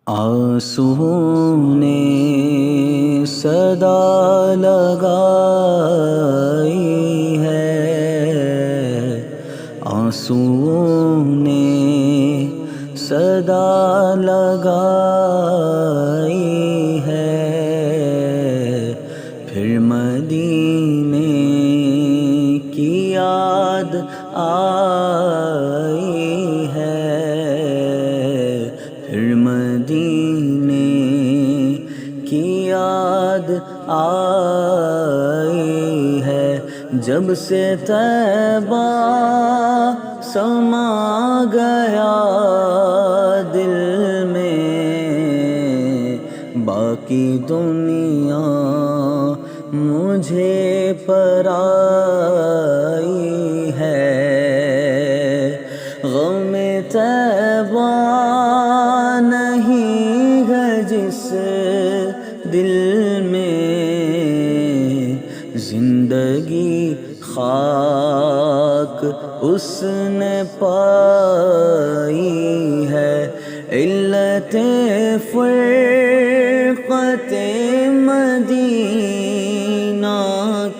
آنسوؤں نے صدا لگائی ہے، آنسوؤں نے صدا لگائی ہے، پھر مدینے کی یاد آئی ہے، پھر مدینے کی یاد آئی ہے، جب سے طیبہ سما گیا دل میں، باقی دنیا مجھے پرائی ہے، غم طیبہ نہیں ہے جس دل میں، زندگی خاک اس نے پائی ہے، علت فرقت مدینہ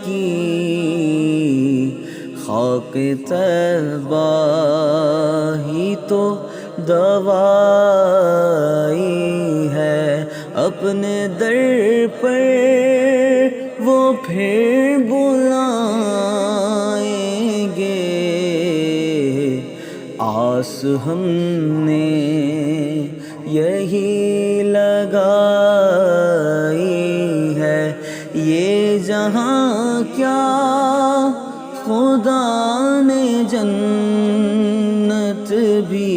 کی خاک طیبہ ہی تو دوائی ہے، اپنے در پر وہ پھر بلائیں گے، آس ہم نے یہی لگائی ہے، یہ جہاں کیا خدا نے جنت بھی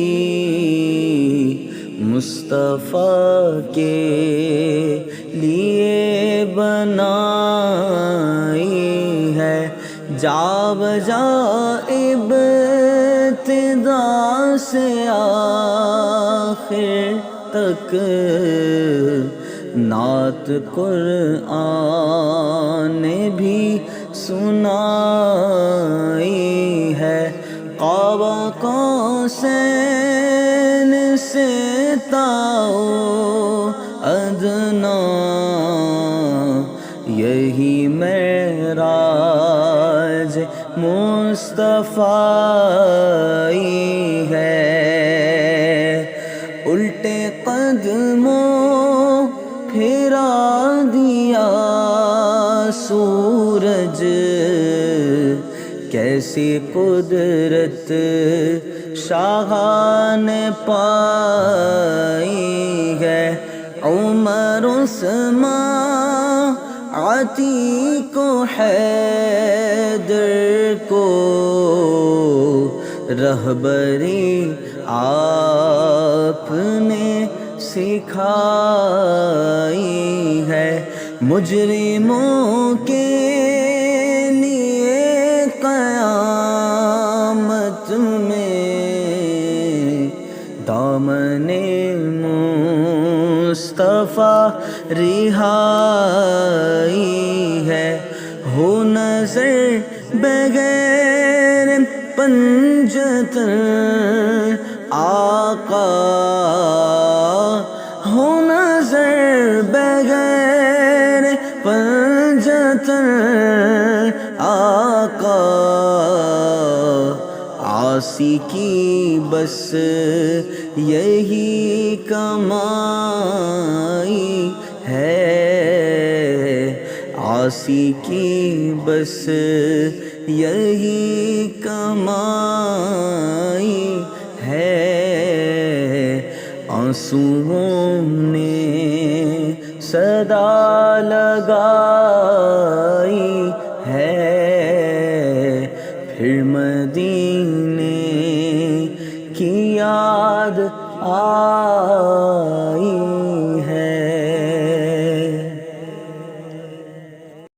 مصطفیٰ کے لیے بنائی ہے، جا بجا ابتدا سے آخر تک نعت قرآن نے بھی سنائی ہے، قاب قوسین سے تاؤ ادنا یہی معراج مصطفیٰ ہے، الٹے قدموں پھرا دیا سورج، کیسی قدرت شاہ نے پائی ہے، عمر عثمان عتیق و حیدر کو رہبری آپ نے سکھائی ہے، مجرموں کے لیے قیامت میں دامن مصطفیٰ رہائی ہے، ہو نظر بغیر پنجتن آقا، ہو نظر بغیر پنجتن آقا، عاصی کی بس یہی کمائی ہے، عاصی کی بس یہی کمائی ہے، آنسوؤں نے صدا لگائی ہے، پھر مدینے کی یاد آئی